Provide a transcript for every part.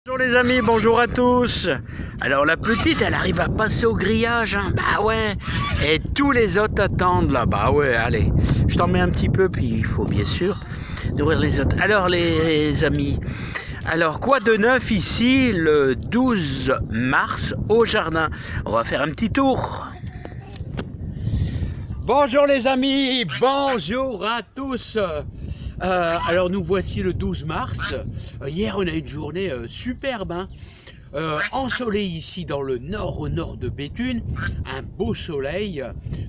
Bonjour les amis, bonjour à tous. Alors la petite, elle arrive à passer au grillage, hein. Bah ouais. Et tous les autres attendent là. Bah ouais, allez. Je t'en mets un petit peu, puis il faut bien sûr nourrir les autres. Alors les amis, alors quoi de neuf ici le 12 mars au jardin? On va faire un petit tour. Bonjour les amis, bonjour à tous. Alors nous voici le 12 mars. Hier on a eu une journée superbe, hein. Ensoleillé ici dans le nord, au nord de Béthune. Un beau soleil.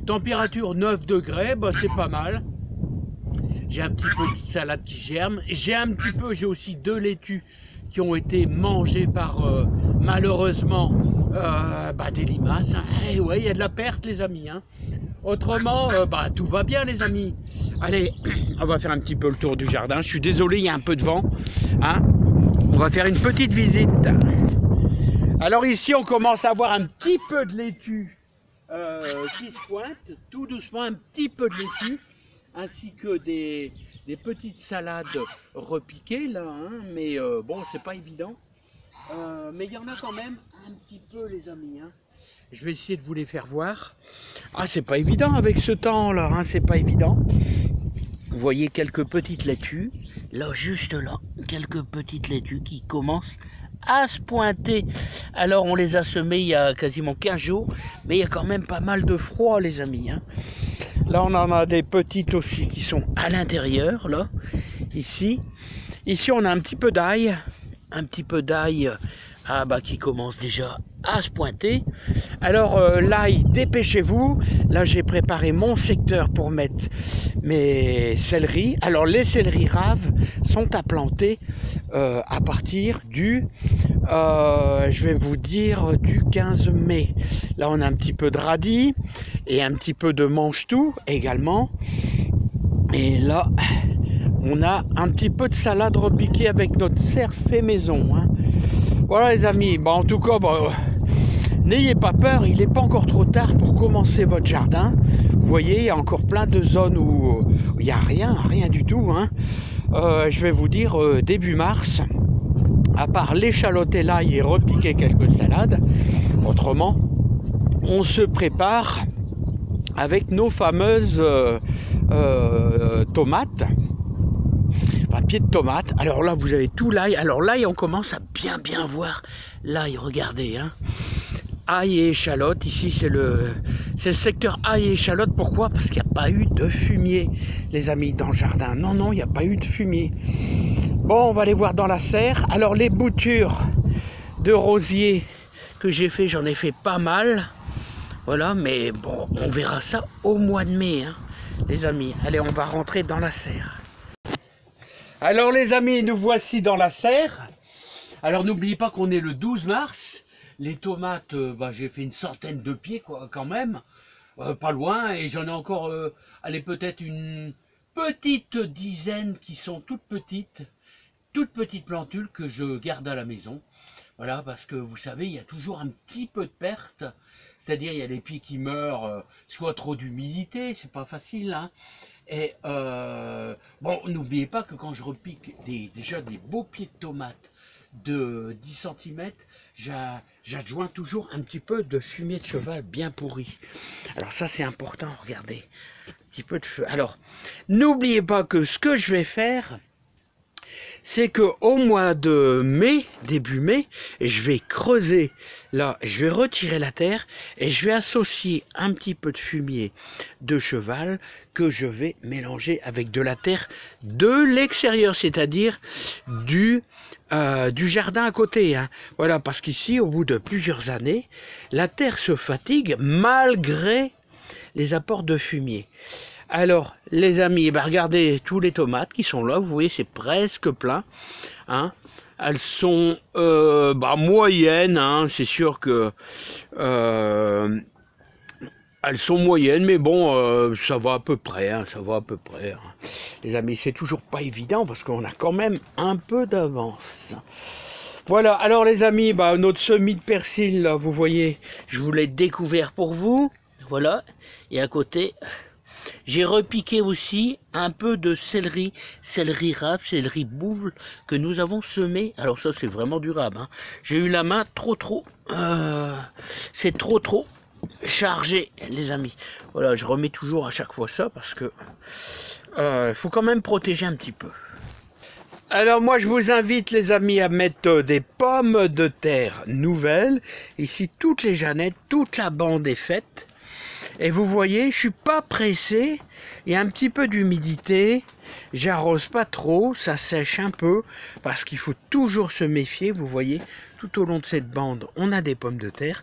Température 9 degrés, bah, c'est pas mal. J'ai un petit peu de salade qui germe. J'ai aussi 2 laitues qui ont été mangées par malheureusement des limaces, hein. Et ouais, il y a de la perte les amis, hein. Autrement, tout va bien les amis. Allez, on va faire un petit peu le tour du jardin. Je suis désolé, il y a un peu de vent, hein. On va faire une petite visite. Alors ici, on commence à voir un petit peu de laitue qui se pointe, tout doucement, un petit peu de laitue, ainsi que des petites salades repiquées là, hein. Mais bon, c'est pas évident. Mais il y en a quand même un petit peu les amis, hein. Je vais essayer de vous les faire voir. Ah, c'est pas évident avec ce temps là, hein, c'est pas évident. Vous voyez quelques petites laitues, là juste là, quelques petites laitues qui commencent à se pointer. Alors on les a semées il y a quasiment 15 jours, mais il y a quand même pas mal de froid les amis, hein. Là on en a des petites aussi qui sont à l'intérieur, là, ici. Ici on a un petit peu d'ail, qui commence déjà à se pointer. Alors l'ail, dépêchez-vous. Là j'ai préparé mon secteur pour mettre mes céleris. Alors les céleris raves sont à planter à partir du je vais vous dire du 15 mai. Là on a un petit peu de radis et un petit peu de mange-tout également. Et là on a un petit peu de salade repiquée avec notre cerf fait maison, hein. Voilà les amis, en tout cas, n'ayez pas peur, il n'est pas encore trop tard pour commencer votre jardin. Vous voyez, il y a encore plein de zones où il n'y a rien du tout, hein. Je vais vous dire, début mars, à part l'échalote et l'ail et repiquer quelques salades, autrement, on se prépare avec nos fameuses tomates. Enfin, pied de tomate. Alors là vous avez tout l'ail. Alors l'ail, on commence à bien voir l'ail, regardez, hein. Ail et échalote, ici c'est le secteur ail et échalote. Pourquoi? Parce qu'il n'y a pas eu de fumier les amis dans le jardin. Non, il n'y a pas eu de fumier. Bon, on va aller voir dans la serre. Alors les boutures de rosier que j'ai fait, j'en ai fait pas mal. Voilà, mais bon, on verra ça au mois de mai, hein, les amis. Allez, on va rentrer dans la serre. Alors les amis, nous voici dans la serre. Alors n'oubliez pas qu'on est le 12 mars. Les tomates, j'ai fait une centaine de pieds quand même. Pas loin. Et j'en ai encore, peut-être une petite dizaine qui sont toutes petites plantules que je garde à la maison. Voilà, parce que vous savez, il y a toujours un petit peu de perte. C'est-à-dire, il y a des pieds qui meurent, soit trop d'humidité, c'est pas facile, hein. Et n'oubliez pas que quand je repique déjà des beaux pieds de tomates de 10 cm, j'adjoins toujours un petit peu de fumier de cheval bien pourri. Alors ça c'est important, regardez, un petit peu de feu. Alors, n'oubliez pas que ce que je vais faire, c'est que au mois de mai, début mai, je vais creuser, là, je vais retirer la terre et je vais associer un petit peu de fumier de cheval que je vais mélanger avec de la terre de l'extérieur, c'est-à-dire du jardin à côté, hein. Voilà, parce qu'ici, au bout de plusieurs années, la terre se fatigue malgré les apports de fumier. Alors, les amis, regardez tous les tomates qui sont là, vous voyez, c'est presque plein, hein. Elles sont moyennes, hein. C'est sûr que elles sont moyennes, mais bon, ça va à peu près, hein, ça va à peu près, hein. Les amis, c'est toujours pas évident parce qu'on a quand même un peu d'avance. Voilà, alors les amis, notre semis de persil, là, vous voyez, je vous l'ai découvert pour vous. Voilà, et à côté, J'ai repiqué aussi un peu de céleri, céleri rave, céleri bouble que nous avons semé. Alors ça c'est vraiment durable. Hein. J'ai eu la main trop, c'est trop chargé les amis. Voilà, je remets toujours à chaque fois ça parce que faut quand même protéger un petit peu. Alors moi je vous invite les amis à mettre des pommes de terre nouvelles. Ici toutes les Jeannettes, toute la bande est faite. Et vous voyez, je suis pas pressé, il y a un petit peu d'humidité, j'arrose pas trop, ça sèche un peu, parce qu'il faut toujours se méfier, vous voyez, tout au long de cette bande, on a des pommes de terre,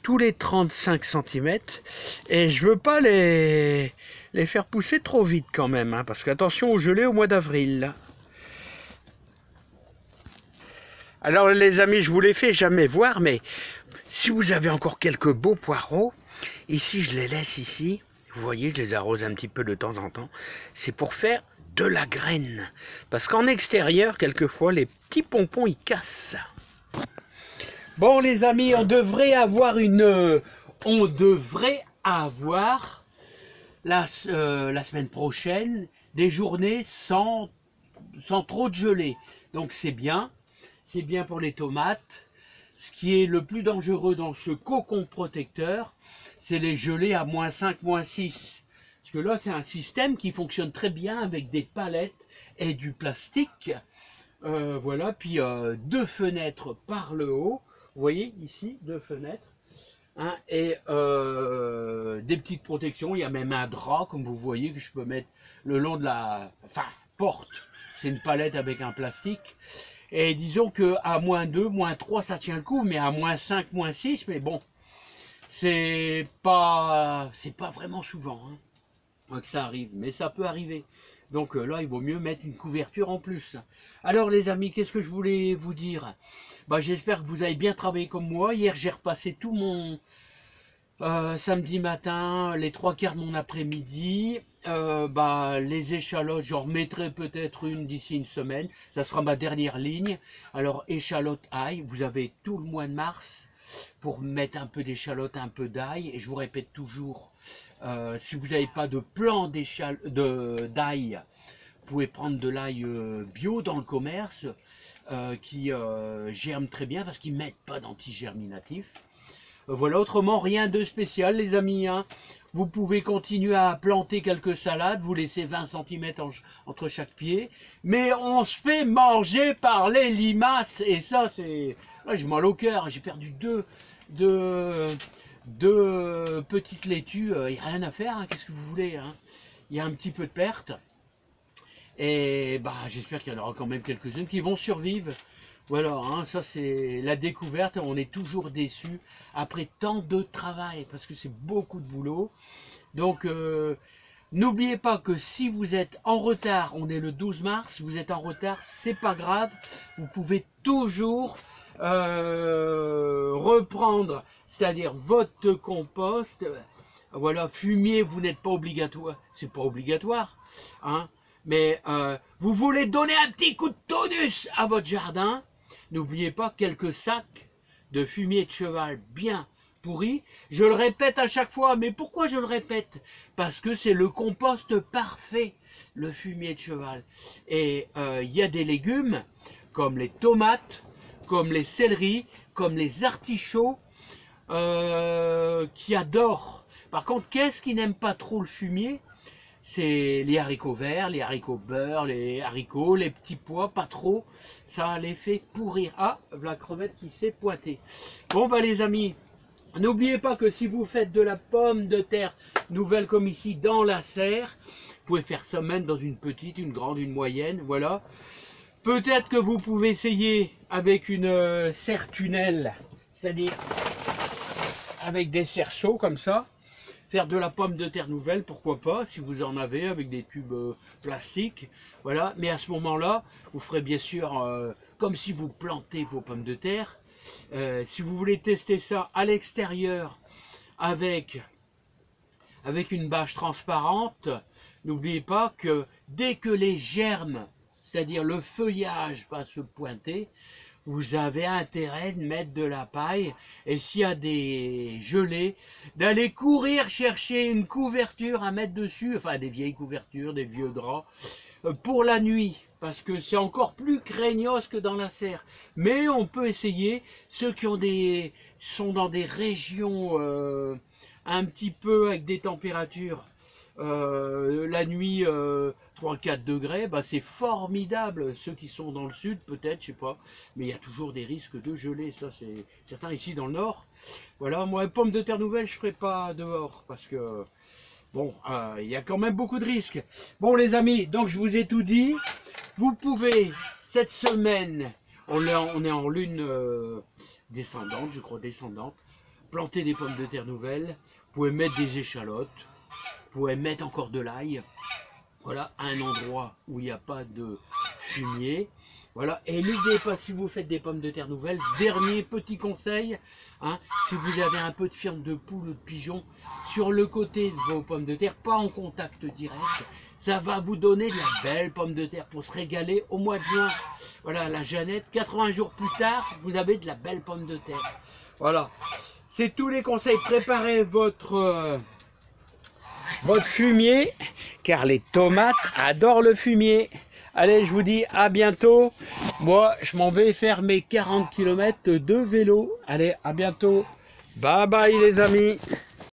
tous les 35 cm, et je veux pas les faire pousser trop vite quand même, hein, parce qu'attention au gelé au mois d'avril. Alors les amis, je vous les fais jamais voir, mais si vous avez encore quelques beaux poireaux, ici je les laisse ici, vous voyez, je les arrose un petit peu de temps en temps, c'est pour faire de la graine, parce qu'en extérieur, quelquefois, les petits pompons, ils cassent. Bon les amis, on devrait avoir la semaine prochaine des journées sans trop de gelée, donc c'est bien pour les tomates. Ce qui est le plus dangereux dans ce cocon protecteur, c'est les gelées à -5, -6. Parce que là, c'est un système qui fonctionne très bien avec des palettes et du plastique. Voilà, puis 2 fenêtres par le haut. Vous voyez, ici, 2 fenêtres. Hein, et des petites protections. Il y a même un drap, comme vous voyez, que je peux mettre le long de la porte. C'est une palette avec un plastique. Et disons que à -2, -3, ça tient le coup, mais à -5, -6, mais bon, c'est pas vraiment souvent hein, que ça arrive, mais ça peut arriver. Donc là, il vaut mieux mettre une couverture en plus. Alors les amis, qu'est-ce que je voulais vous dire? Bah, j'espère que vous avez bien travaillé comme moi. Hier, j'ai repassé tout mon samedi matin, les 3/4 de mon après-midi. Les échalotes, j'en remettrai peut-être une d'ici une semaine. Ça sera ma dernière ligne. Alors, échalote ail, vous avez tout le mois de mars pour mettre un peu d'échalote, un peu d'ail. Et je vous répète toujours, si vous n'avez pas de plan d'ail, vous pouvez prendre de l'ail bio dans le commerce qui germe très bien parce qu'ils ne mettent pas d'antigerminatif. Voilà, autrement rien de spécial les amis, hein. Vous pouvez continuer à planter quelques salades, vous laissez 20 cm entre chaque pied, mais on se fait manger par les limaces, et ça c'est... Là j'ai mal au cœur, j'ai perdu deux petites laitues, il n'y a rien à faire, hein. Qu'est-ce que vous voulez, hein. Il y a un petit peu de perte, et j'espère qu'il y en aura quand même quelques-unes qui vont survivre. Voilà, hein, ça c'est la découverte, on est toujours déçu après tant de travail, parce que c'est beaucoup de boulot. Donc, n'oubliez pas que si vous êtes en retard, on est le 12 mars, vous êtes en retard, c'est pas grave, vous pouvez toujours reprendre, c'est-à-dire votre compost. Voilà, fumier, vous n'êtes pas obligatoire, c'est pas obligatoire, hein, mais vous voulez donner un petit coup de tonus à votre jardin. N'oubliez pas quelques sacs de fumier de cheval bien pourri. Je le répète à chaque fois, mais pourquoi je le répète? Parce que c'est le compost parfait, le fumier de cheval. Et il y a des légumes, comme les tomates, comme les céleris, comme les artichauts, qui adorent. Par contre, qu'est-ce qui n'aime pas trop le fumier? C'est les haricots verts, les haricots beurre, les haricots, les petits pois, pas trop. Ça les fait pourrir. Ah, la crevette qui s'est pointée. Bon, les amis, n'oubliez pas que si vous faites de la pomme de terre nouvelle comme ici dans la serre, vous pouvez faire ça même dans une petite, une grande, une moyenne, voilà. Peut-être que vous pouvez essayer avec une serre tunnel, c'est-à-dire avec des cerceaux comme ça. Faire de la pomme de terre nouvelle, pourquoi pas, si vous en avez, avec des tubes plastiques, voilà. Mais à ce moment-là, vous ferez bien sûr comme si vous plantez vos pommes de terre. Si vous voulez tester ça à l'extérieur avec une bâche transparente, n'oubliez pas que dès que les germes, c'est-à-dire le feuillage, va se pointer, vous avez intérêt de mettre de la paille. Et s'il y a des gelées, d'aller courir chercher une couverture à mettre dessus, enfin des vieilles couvertures, des vieux draps, pour la nuit. Parce que c'est encore plus craignos que dans la serre. Mais on peut essayer, ceux qui ont sont dans des régions un petit peu avec des températures la nuit 3-4 degrés, bah, c'est formidable. Ceux qui sont dans le sud peut-être, je sais pas, mais il y a toujours des risques de gelée, ça c'est certain. Ici dans le nord, voilà, moi pommes de terre nouvelles je ferai pas dehors parce que bon, il y a quand même beaucoup de risques. Bon les amis, donc je vous ai tout dit. Vous pouvez cette semaine, on est en lune descendante, je crois descendante, planter des pommes de terre nouvelles. Vous pouvez mettre des échalotes. Vous pouvez mettre encore de l'ail, voilà, à un endroit où il n'y a pas de fumier. Voilà, et n'oubliez pas, si vous faites des pommes de terre nouvelles, dernier petit conseil, hein, si vous avez un peu de fiente de poule ou de pigeon sur le côté de vos pommes de terre, pas en contact direct, ça va vous donner de la belle pomme de terre pour se régaler au mois de juin. Voilà, la Jeannette, 80 jours plus tard, vous avez de la belle pomme de terre. Voilà, c'est tous les conseils. Préparez votre fumier, car les tomates adorent le fumier. Allez, je vous dis à bientôt. Moi, je m'en vais faire mes 40 km de vélo. Allez, à bientôt. Bye bye les amis.